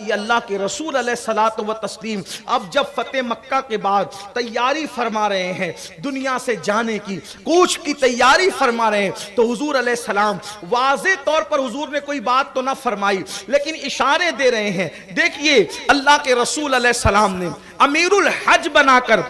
یہ اللہ کے رسول علیہ الصلوۃ والتسلیم اب جب فتح مکہ کے بعد تیاری فرما رہے ہیں دنیا سے جانے کی، کوچ کی تیاری فرما رہے ہیں، تو حضور علیہ السلام واضح طور پر حضور نے کوئی بات تو نہ فرمائی لیکن اشارے دے رہے ہیں۔ دیکھیے اللہ کے رسول علیہ السلام نے امیر الحج بنا کر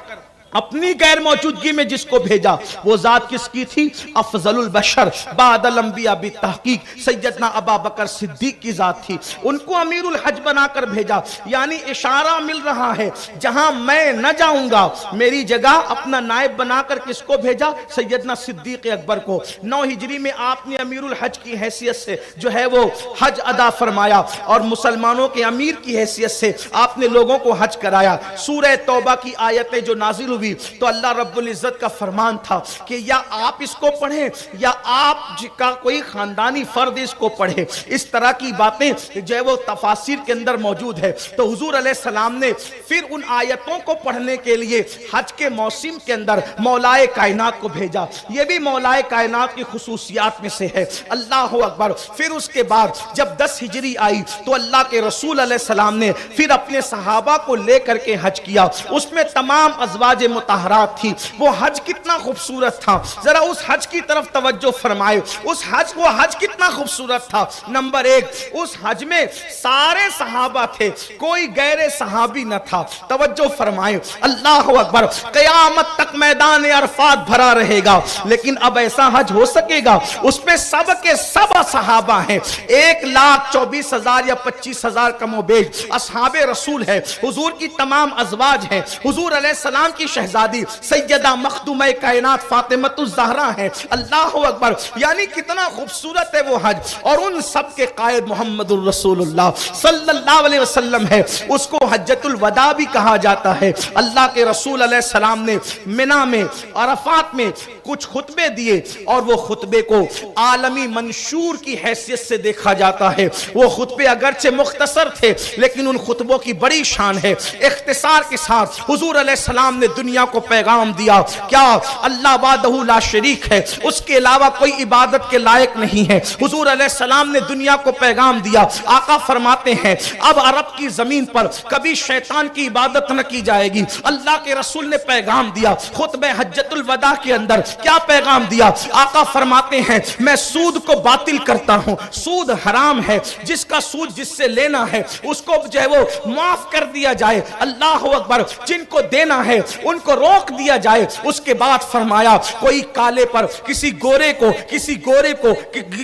اپنی غیر موجودگی میں جس کو بھیجا وہ ذات کس کی تھی؟ افضل البشر بعد الانبیاء بالتحقیق سیدنا ابا بکر صدیق کی ذات تھی، ان کو امیر الحج بنا کر بھیجا۔ یعنی اشارہ مل رہا ہے جہاں میں نہ جاؤں گا میری جگہ اپنا نائب بنا کر کس کو بھیجا؟ سیدنا صدیق اکبر کو۔ 9 ہجری میں آپ نے امیر الحج کی حیثیت سے جو ہے وہ حج ادا فرمایا اور مسلمانوں کے امیر کی حیثیت سے آپ نے لوگوں کو حج کرایا۔ سورہ توبہ کی آیتیں جو نازل ہوئی تو اللہ رب العزت کا فرمان تھا کہ یا آپ اس کو پڑھیں یا آپ کا کوئی خاندانی فرد اس کو پڑھے۔ اس طرح کی باتیں جو ہے وہ تفاسیر کے اندر موجود ہے۔ تو حضور علیہ السلام نے پھر ان آیتوں کو پڑھنے کے لیے حج کے موسم کے اندر مولائے کائنات کو بھیجا۔ یہ بھی مولائے کائنات کی خصوصیات میں سے ہے۔ اللہ اکبر۔ پھر اس کے بعد جب 10 ہجری آئی تو اللہ کے رسول علیہ السلام نے پھر اپنے صحابہ کو لے کر کے حج کیا۔ اس میں تمام ازواج مطہرات تھی۔ وہ حج کتنا خوبصورت تھا، ذرا اس حج کی طرف توجہ فرمائے۔ اس حج وہ حج کتنا خوبصورت تھا۔ نمبر 1 اس حج میں سارے صحابہ تھے، کوئی غیر صحابی نہ تھا۔ توجہ فرمائے۔ اللہ اکبر۔ قیامت تک میدان عرفات بھرا رہے گا لیکن اب ایسا حج ہو سکے گا اس میں سب کے سب صحابہ ہیں۔ 1,24,000 یا 25,000 کم و بیش اصحاب رسول ہے۔ حضور کی تمام ازواج ہیں۔ حضور علیہ السلام کی شہزادی سیدہ مخدومہ کائنات فاطمۃ الزہرا ہے۔ اللہ اکبر۔ یعنی کتنا خوبصورت ہے وہ حج، اور ان سب کے قائد محمد الرسول اللہ صلی اللہ علیہ وسلم ہے۔ اس کو حجۃ الوداع بھی کہا جاتا ہے۔ اللہ کے رسول علیہ السلام نے منی میں عرفات میں کچھ خطبے دیے اور وہ خطبے کو عالمی منشور کی حیثیت سے دیکھا جاتا ہے۔ وہ خطبے اگرچہ مختصر تھے لیکن ان خطبوں کی بڑی شان ہے۔ اختصار کے ساتھ حضور علیہ السلام نے دنیا کو پیغام دیا کیا اللہ وحدہ لا شریک ہے، اس کے علاوہ کوئی عبادت کے لائق نہیں ہے۔ حضور علیہ السلام نے دنیا کو پیغام دیا۔ آقا فرماتے ہیں اب عرب کی زمین پر کبھی شیطان کی عبادت نہ کی جائے گی۔ اللہ کے رسول نے پیغام دیا۔ خطبہ حجۃ الوداع کے اندر کیا پیغام دیا؟ آقا فرماتے ہیں میں سود کو باطل کرتا ہوں، سود حرام ہے، جس کا سود جس سے لینا ہے اس کو جو ہے وہ معاف کر دیا جائے۔ اللہ اکبر۔ جن کو دینا ہے ان کو روک دیا جائے۔ اس کے بعد فرمایا کوئی کالے پر کسی گورے کو، کسی گورے کو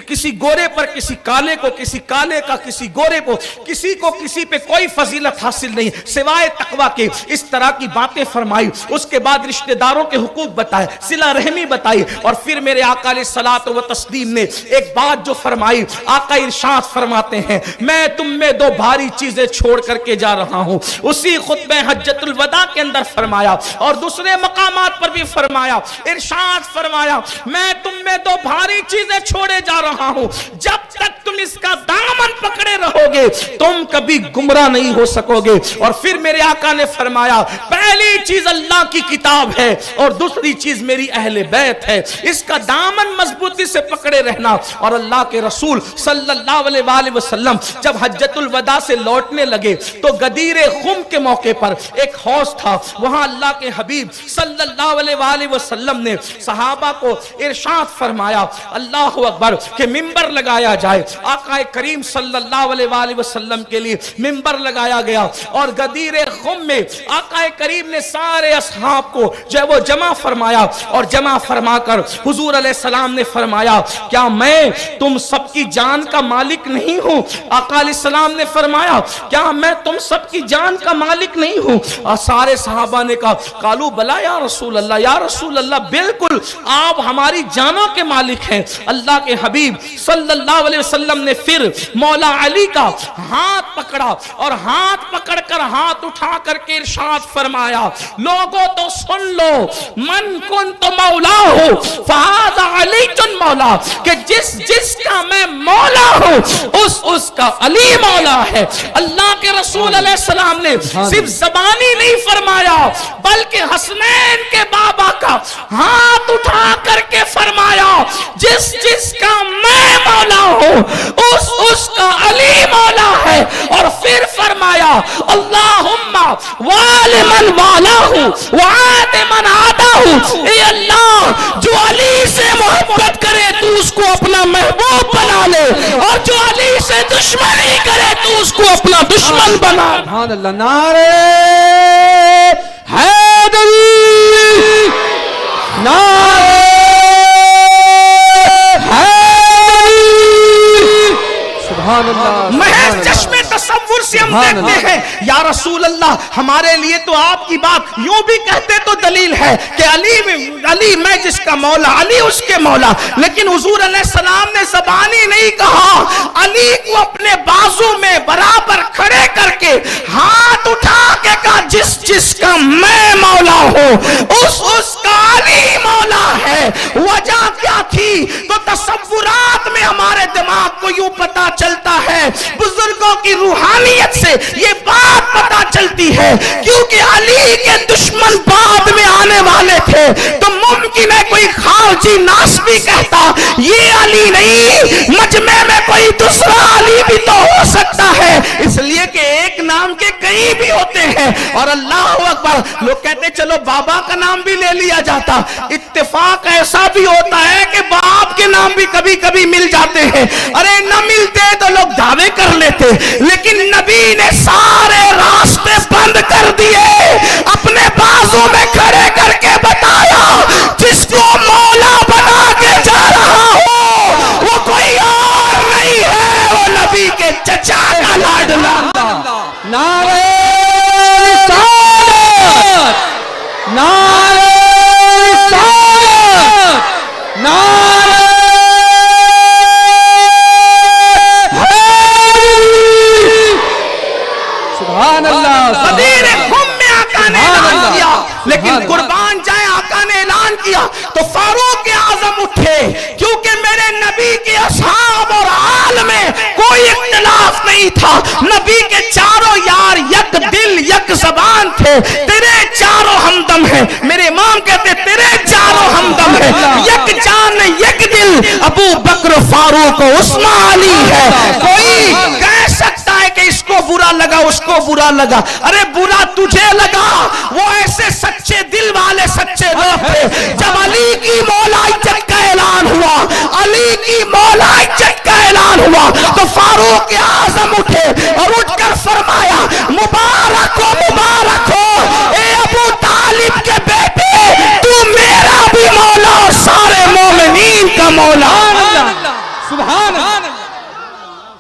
کسی گورے پر کسی کالے کو، کسی کالے کا کسی گورے کو، کسی کو کسی پہ کوئی فضیلت حاصل نہیں سوائے تقویٰ کے۔ اس طرح کی باتیں فرمائی۔ اس کے بعد رشتہ داروں کے حقوق بتائے، صلہ رحمی بتائی، اور پھر میرے آقا علیہ الصلوۃ والتسلیم نے ایک بات جو فرمائی، آقا ارشاد فرماتے ہیں میں تم میں 2 بھاری چیزیں چھوڑ کر کے جا رہا ہوں۔ اسی خطبہ حجۃ الوداع کے اندر فرمایا اور دوسرے مقامات پر بھی فرمایا، ارشاد فرمایا میں تم میں 2 بھاری چیزیں چھوڑے جا رہا ہوں، جب تک تم اس کا دامن پکڑے رہو گے تم کبھی گمراہ نہیں ہو سکو گے۔ اور پھر میرے آقا نے فرمایا پہلی چیز اللہ کی کتاب ہے اور دوسری چیز میری اہل بیت ہے، اس کا دامن مضبوطی سے پکڑے رہنا۔ اور اللہ کے رسول صلی اللہ علیہ وآلہ وسلم جب حجۃ الوداع سے لوٹنے لگے تو غدیر خم کے موقع پر ایک حوض تھا، وہاں اللہ کے حبیب صلی اللہ علیہ وآلہ وسلم نے صحابہ کو ارشاد فرمایا اللہ اکبر کہ منبر لگایا جائے۔ آقا کریم صلی اللہ علیہ وآلہ وسلم کے لیے منبر لگایا گیا اور غدیر خم میں آقا کریم نے سارے اصحاب کو جو ہے وہ جمع فرمایا، اور جمع فرما کر حضور علیہ السلام نے فرمایا کیا میں تم سب کی جان کا مالک نہیں ہوں؟ آقا علیہ السلام نے فرمایا کیا میں تم سب کی جان کا مالک نہیں ہوں؟ اور سارے صحابہ نے کہا قالوا بلا یا رسول اللہ، یا رسول اللہ بالکل آپ ہماری جانوں کے مالک ہیں۔ اللہ کے حبیب صلی اللہ علیہ وسلم نے پھر مولا علی کا ہاتھ پکڑا اور ہاتھ پکڑ کر ہاتھ اٹھا کر کے ارشاد فرمایا لوگوں تو سن لو من کنت مولا ہو فہذا علی مولا، کہ جس کا میں مولا ہوں اس کا علی مولا ہے۔ اللہ کے رسول علیہ السلام نے صرف زبانی نہیں فرمایا بلکہ حسنین کے بابا کا ہاتھ اٹھا کر کے فرمایا جس کا میں مولا ہوں اس کا علی مولا ہے۔ اور پھر فرمایا اللہم والی من والاہ وعاد من عاداہ، اے اللہ جو علی سے محبت کرے تو اس کو اپنا محبوب بنا لے، اور جو علی سے دشمنی کرے تو اس کو اپنا دشمن بنا لے۔ سبحان اللہ، نعرہ حیدری، نعرہ حیدری، سبحان اللہ۔ محض چشم تصور سے ہم دیکھتے ہیں یا رسول اللہ ہمارے لیے تو آپ کی بات یوں بھی کہتے تو دلیل ہے کہ علی میں جس کا مولا، علی اس کے مولا، لیکن حضور علیہ السلام نے زبانی نہیں کہا، علی کو اپنے بازو میں برابر کھڑے کر کے ہاتھ اٹھا کے کہا جس جس کا میں مولا ہوں اس کا علی مولا ہے۔ وجہ کیا تھی؟ تو تصورات میں ہمارے دماغ کو یوں پتا چلتا ہے، بزرگوں کی روحانیت سے یہ بات پتا چلتی ہے، کیونکہ علی کے دشمن بعد میں آنے والے تھے، تو ممکن ہے کوئی خارجی ناسبی کہتا یہ علی نہیں، مجمع میں کوئی دوسرا علی بھی تو ہو سکتا ہے، اس لیے کہ ایک نام کے کئی بھی ہوتے ہیں۔ اور اللہ اکبر، لوگ کہتے چلو بابا کا نام بھی لے لیا جاتا، اتفاق ایسا بھی ہوتا ہے کہ باپ کے نام بھی کبھی کبھی مل جاتے ہیں، ارے نہ ملتے تو لوگ دعوے کر لیتے، لیکن نبی نے سارے راستے بند کر دیے، اپنے بازو میں کھڑے کر کے بتایا جس کو مولا بنا کے جا رہا ہو وہ کوئی اور نہیں ہے، وہ نبی کے چچا کا لاڈلا۔ نعرہ رسالت، نعرہ رسالت، نعرہ سبحان اللہ۔ غدیر خم میں آقا نے اعلان کیا، لیکن قربان جائیں آقا نے اعلان کیا تو فاروق اعظم اٹھے، کیونکہ میرے نبی کے اصحاب اور آل میں کوئی اختلاف نہیں تھا، نبی کے چاروں یار یک دل یک زبان تھے، تیرے چاروں ہمدم ہیں، میرے امام کہتے تیرے چاروں ہمدم ہیں، یک جان یک دل، ابو بکر فاروق عثمان علی ہے۔ کوئی کہہ سکتا ہے کہ اس کو برا لگا اس کو برا لگا، ارے برا تجھے لگا، وہ ایسے سچے دل والے سچے لوگ تھے۔ جب علی کی مولائیت کا اعلان ہوا، علی کی مولائیت کا اعلان ہوا تو فاروق اعظم اٹھے اور اٹھ کر فرمایا مبارک ہو اے ابو طالب کے بیٹے، تو میرا بھی مولا اور سارے مومنین کا مولا۔ سبحان اللہ،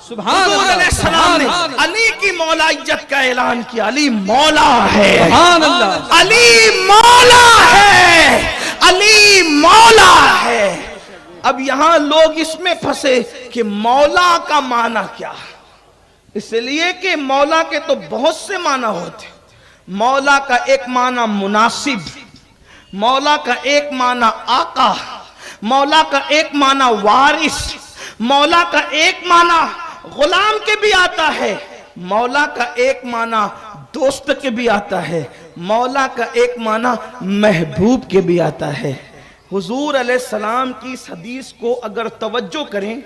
سبحان حضور علیہ السلام نے علی کی مولائیت کا اعلان کیا، علی مولا ہے، سبحان اللہ، علی مولا ہے، علی مولا ہے۔ اب یہاں لوگ اس میں پھنسے کہ مولا کا معنی کیا، اس لیے کہ مولا کے تو بہت سے معنی ہوتے، مولا کا ایک معنی مناسب، مولا کا ایک معنی آقا، مولا کا ایک معنی وارث، مولا کا ایک معنی غلام کے بھی آتا ہے، مولا کا ایک معنی دوست کے بھی آتا ہے، مولا کا ایک معنی محبوب کے بھی آتا ہے۔ حضور علیہ السلام کی اس حدیث کو اگر توجہ کریں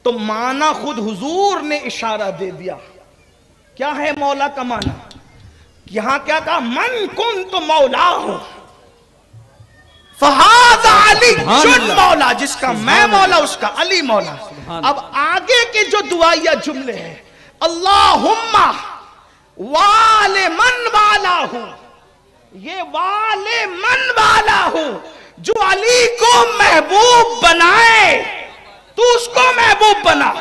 تو معنی خود حضور نے اشارہ دے دیا۔ کیا ہے مولا کا معنی؟ یہاں کیا کہا؟ من کنت مولا ہوں فہذا علی جن مولا، جس کا میں مولا اس کا علی مولا۔ اب آگے کے جو دعائیہ جملے ہیں، اللہم وال من والا ہوں، یہ وال من والا ہوں، جو علی کو محبوب بنائے تو اس کو محبوب بنا۔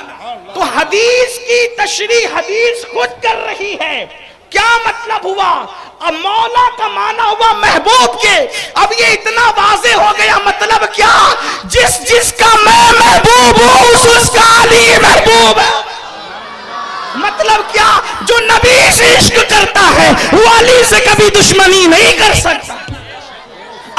تو حدیث کی تشریح حدیث خود کر رہی ہے۔ کیا مطلب ہوا؟ اب مولا کا معنی ہوا محبوب کے، اب یہ اتنا واضح ہو گیا، مطلب کیا؟ جس جس کا میں محبوب ہوں اس کا علی محبوب ہے۔ مطلب کیا؟ جو نبی سے عشق کرتا ہے وہ علی سے کبھی دشمنی نہیں کر سکتا۔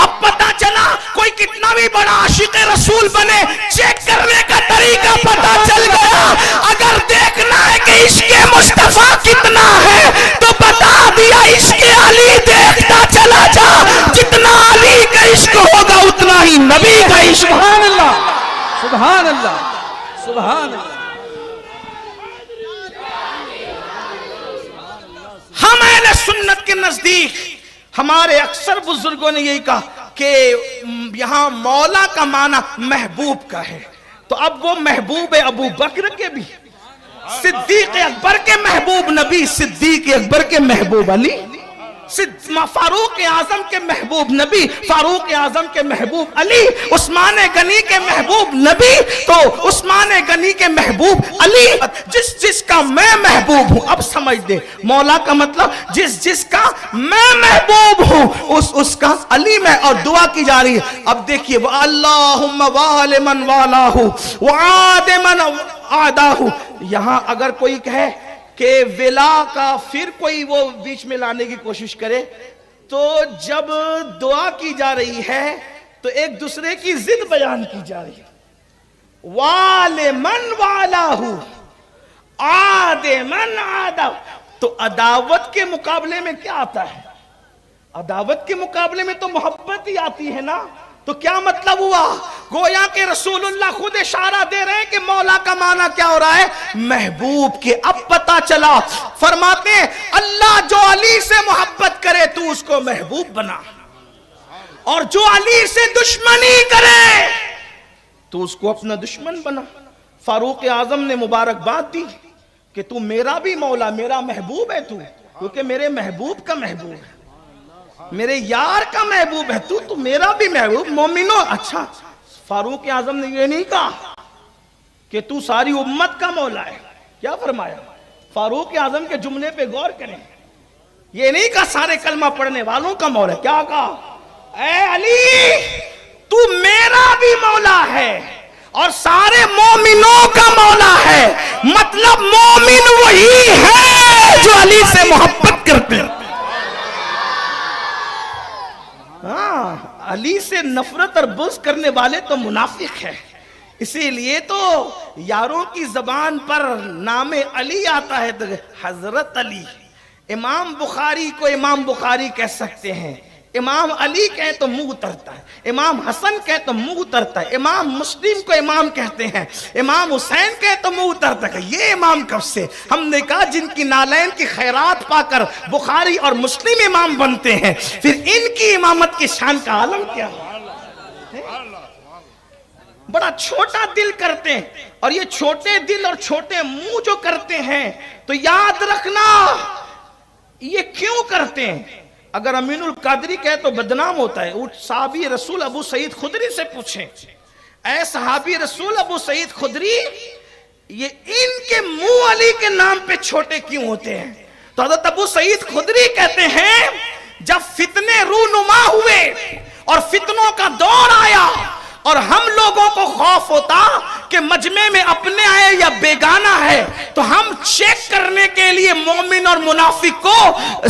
اب پتا چلا کوئی کتنا بھی بڑا عاشق رسول بنے، چیک کرنے کا طریقہ پتا چل گیا۔ اگر دیکھنا ہے کہ عشق مصطفیٰ کتنا ہے تو بتا دیا عشق علی دیکھتا چلا جا، جتنا علی کا عشق ہوگا اتنا ہی نبی کا عشق۔ سبحان اللہ، سبحان اللہ، سبحان اللہ۔ کے نزدیک ہمارے اکثر بزرگوں نے یہی کہا کہ یہاں مولا کا معنی محبوب کا ہے، تو اب وہ محبوب ابو بکر کے بھی، صدیق اکبر کے محبوب نبی صدیق اکبر کے محبوب علی، فاروق اعظم کے محبوب نبی فاروق اعظم کے محبوب علی، عثمان غنی کے محبوب نبی تو عثمان غنی کے محبوب علی، جس کا میں محبوب ہوں۔ اب سمجھ دے، مولا کا مطلب جس کا میں محبوب ہوں اس کا علی میں، اور دعا کی جا رہی ہے۔ اب دیکھیے اللہم وَالِ مَنْ وَالَاهُ وَعَادِ مَنْ عَادَاهُ، یہاں اگر کوئی کہے کہ ولا کا پھر کوئی وہ بیچ میں لانے کی کوشش کرے، تو جب دعا کی جا رہی ہے تو ایک دوسرے کی ضد بیان کی جا رہی ہے، وَالِ مَنْ وَالَاهُ عَادِ مَنْ عَادَاهُ، تو عداوت کے مقابلے میں کیا آتا ہے؟ عداوت کے مقابلے میں تو محبت ہی آتی ہے نا، تو کیا مطلب ہوا؟ گویا کہ رسول اللہ خود اشارہ دے رہے ہیں کہ مولا کا معنی کیا ہو رہا ہے؟ محبوب کے۔ اب پتا چلا، فرماتے ہیں اللہ جو علی سے محبت کرے تو اس کو محبوب بنا، اور جو علی سے دشمنی کرے تو اس کو اپنا دشمن بنا۔ فاروق اعظم نے مبارکباد دی کہ تو میرا بھی مولا، میرا محبوب ہے تو، کیونکہ میرے محبوب کا محبوب ہے، میرے یار کا محبوب ہے تو میرا بھی محبوب۔ مومنو، اچھا فاروق اعظم نے یہ نہیں کہا کہ تو ساری امت کا مولا ہے، کیا فرمایا؟ فاروق اعظم کے جملے پہ غور کریں، یہ نہیں کہا سارے کلمہ پڑھنے والوں کا مولا ہے، کیا کہا؟ اے علی تو میرا بھی مولا ہے اور سارے مومنوں کا مولا ہے، مطلب مومن وہی ہے جو علی سے محبت کرتے ہیں۔ ہاں، علی سے نفرت اور بغض کرنے والے تو منافق ہیں، اسی لیے تو یاروں کی زبان پر نام علی آتا ہے تو حضرت علی۔ امام بخاری کو امام بخاری کہہ سکتے ہیں، امام علی کہیں تو منہ اترتا ہے، امام حسن کہیں تو منہ اترتا ہے، امام مسلم کو امام کہتے ہیں، امام حسین کہیں تو منہ اترتا ہے۔ یہ امام کب سے؟ ہم نے کہا جن کی نالین کی خیرات پا کر بخاری اور مسلم امام بنتے ہیں، پھر ان کی امامت کی شان کا عالم کیا ہے؟ بڑا چھوٹا دل کرتے ہیں، اور یہ چھوٹے دل اور چھوٹے منہ جو کرتے ہیں تو یاد رکھنا یہ کیوں کرتے ہیں۔ اگر امین القادری کہے تو بدنام ہوتا ہے، صحابی رسول ابو سعید خدری سے پوچھیں، اے صحابی رسول ابو سعید خدری، یہ ان کے منہ علی کے نام پہ چھوٹے کیوں ہوتے ہیں؟ تو حضرت ابو سعید خدری کہتے ہیں جب فتنے رونما ہوئے اور فتنوں کا دور آیا اور ہم لوگوں کو خوف ہوتا کہ مجمع میں اپنے آئے یا بیگانہ ہے، تو ہم چیک کرنے کے لیے مومن اور منافق کو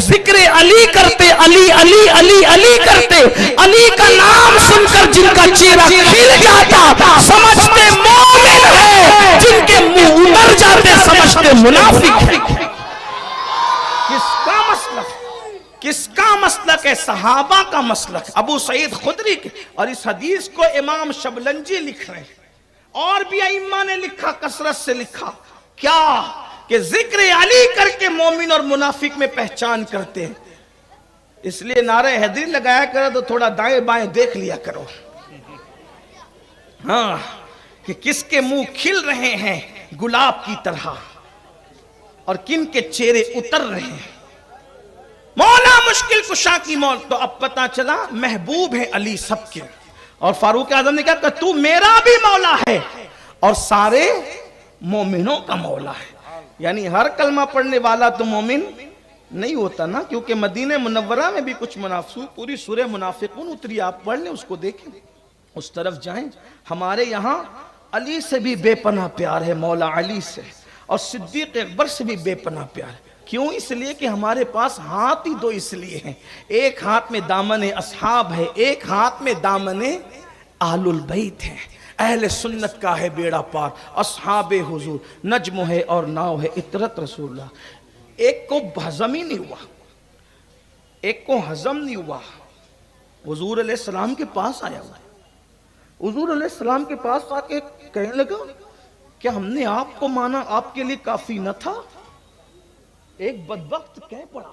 ذکر علی کرتے، علی علی علی علی کرتے، علی کا نام سن کر جن کا چہرہ کھل جاتا سمجھتے مومن ہے، جن کے منہ اتر جاتے سمجھتے منافق ہے۔ کس کا مسلک ہے؟ صحابہ کا مسلک، ابو سعید خدری کے۔ اور اس حدیث کو امام شبلنجی لکھ رہے ہیں، اور بھی ائمہ نے لکھا، کثرت سے لکھا، کیا کہ ذکر علی کر کے مومن اور منافق میں پہچان کرتے ہیں۔ اس لیے نعرہ حیدری لگایا کرو تو تھوڑا دائیں بائیں دیکھ لیا کرو، ہاں، کہ کس کے منہ کھل رہے ہیں گلاب کی طرح اور کن کے چہرے اتر رہے ہیں۔ مولا مشکل کشا کی موت، تو اب پتا چلا محبوب ہے علی سب کے، اور فاروق اعظم نے کہا کہ تو میرا بھی مولا ہے اور سارے مومنوں کا مولا ہے۔ یعنی ہر کلمہ پڑھنے والا تو مومن نہیں ہوتا نا، کیونکہ مدینہ منورہ میں بھی کچھ منافقون، پوری سورہ منافقون اتری، آپ پڑھ لیں، اس کو دیکھیں، اس طرف جائیں۔ ہمارے یہاں علی سے بھی بے پناہ پیار ہے، مولا علی سے، اور صدیق اکبر سے بھی بے پناہ پیار ہے۔ کیوں؟ اس لیے کہ ہمارے پاس ہاتھ ہی دو اس لیے ہیں، ایک ہاتھ میں دامن اصحاب ہے، ایک ہاتھ میں دامن اہل البیت ہے۔ اہل سنت کا ہے بیڑا پار، اصحاب حضور نجم ہے اور ناؤ ہے اطرت رسول اللہ۔ ایک کو ہضم ہی نہیں ہوا، ایک کو ہضم نہیں ہوا، حضور علیہ السلام کے پاس آیا ہوا ہے۔ حضور علیہ السلام کے پاس آ کے کہنے لگا کہ ہم نے آپ کو مانا، آپ کے لیے کافی نہ تھا؟ ایک بدبخت کہہ پڑا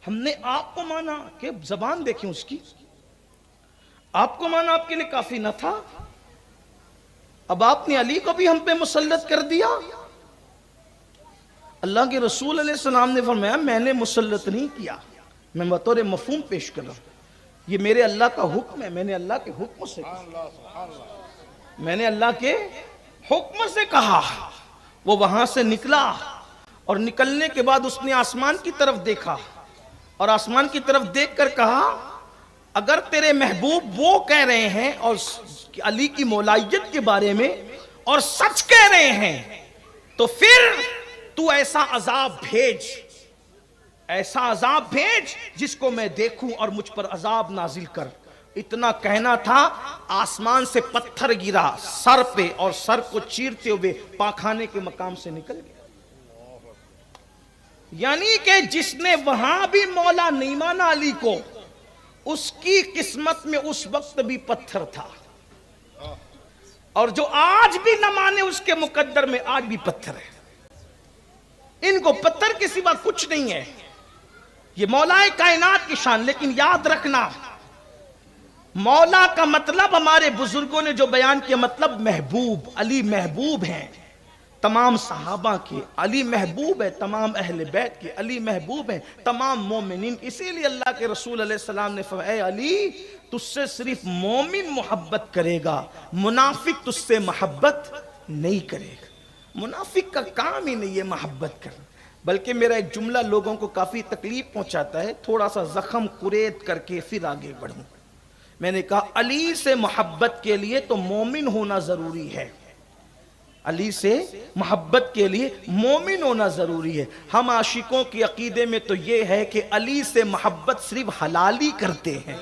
ہم نے آپ کو مانا کہ زبان دیکھیں اس کی، آپ کو مانا آپ کے لیے کافی نہ تھا، اب آپ نے علی کو بھی ہم پہ مسلط کر دیا۔ اللہ کے رسول علیہ السلام نے فرمایا میں نے مسلط نہیں کیا، میں بطور مفہوم پیش کر رہا ہوں، یہ میرے اللہ کا حکم ہے، میں نے اللہ کے حکم سے کہا، میں نے اللہ کے حکم سے کہا۔ وہ وہاں سے نکلا اور نکلنے کے بعد اس نے آسمان کی طرف دیکھا اور آسمان کی طرف دیکھ کر کہا اگر تیرے محبوب وہ کہہ رہے ہیں اور علی کی مولائیت کے بارے میں اور سچ کہہ رہے ہیں تو پھر تو ایسا عذاب بھیج، ایسا عذاب بھیج جس کو میں دیکھوں اور مجھ پر عذاب نازل کر۔ اتنا کہنا تھا، آسمان سے پتھر گرا سر پہ اور سر کو چیرتے ہوئے پاخانے کے مقام سے نکل گیا۔ یعنی کہ جس نے وہاں بھی مولا نہیں مانا علی کو، اس کی قسمت میں اس وقت بھی پتھر تھا، اور جو آج بھی نہ مانے اس کے مقدر میں آج بھی پتھر ہے۔ ان کو پتھر کے سوا کچھ نہیں ہے، یہ مولا کائنات کی شان۔ لیکن یاد رکھنا، مولا کا مطلب ہمارے بزرگوں نے جو بیان کیا، مطلب محبوب، علی محبوب ہیں تمام صحابہ کے، علی محبوب ہے تمام اہل بیت کے، علی محبوب ہیں تمام مومنین۔ اسی لیے اللہ کے رسول علیہ السلام نے فرمایا اے علی تجھ سے صرف مومن محبت کرے گا، منافق تجھ سے محبت نہیں کرے گا۔ منافق کا کام ہی نہیں ہے محبت کرنا۔ بلکہ میرا ایک جملہ لوگوں کو کافی تکلیف پہنچاتا ہے، تھوڑا سا زخم قرید کر کے پھر آگے بڑھوں۔ میں نے کہا علی سے محبت کے لیے تو مومن ہونا ضروری ہے، علی سے محبت کے لیے مومن ہونا ضروری ہے۔ ہم عاشقوں کے عقیدے میں تو یہ ہے کہ علی سے محبت صرف حلالی کرتے ہیں۔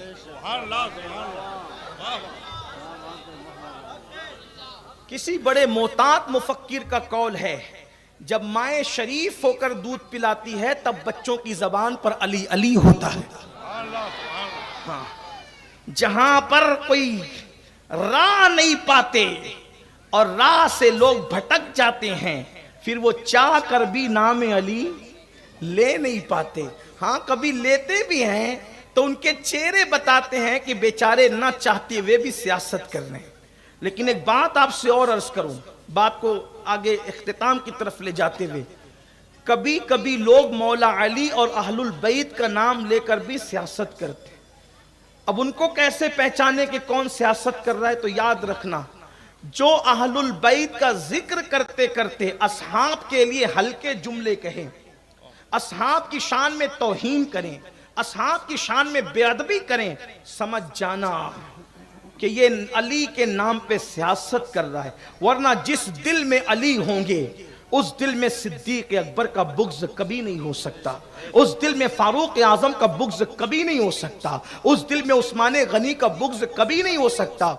کسی بڑے محتاط مفکر کا قول ہے جب مائیں شریف ہو کر دودھ پلاتی ہے تب بچوں کی زبان پر علی علی ہوتا ہے۔ ہاں، جہاں پر کوئی راہ نہیں پاتے اور راہ سے لوگ بھٹک جاتے ہیں، پھر وہ چاہ کر بھی نام علی لے نہیں پاتے۔ ہاں کبھی لیتے بھی ہیں تو ان کے چہرے بتاتے ہیں کہ بیچارے نہ چاہتے ہوئے بھی سیاست کر رہے ہیں۔ لیکن ایک بات آپ سے اور عرض کروں، بات کو آگے اختتام کی طرف لے جاتے ہوئے، کبھی کبھی لوگ مولا علی اور اہل البیت کا نام لے کر بھی سیاست کرتے ہیں۔ اب ان کو کیسے پہچانے کہ کون سیاست کر رہا ہے؟ تو یاد رکھنا، جو اہل البیت کا ذکر کرتے کرتے اصحاب کے لیے ہلکے جملے کہیں، اصحاب کی شان میں توہین کریں، اصحاب کی شان میں بے ادبی کریں، سمجھ جانا کہ یہ علی کے نام پہ سیاست کر رہا ہے۔ ورنہ جس دل میں علی ہوں گے اس دل میں صدیق اکبر کا بغض کبھی نہیں ہو سکتا، اس دل میں فاروق اعظم کا بغض کبھی نہیں ہو سکتا، اس دل میں عثمان غنی کا بغض کبھی نہیں ہو سکتا۔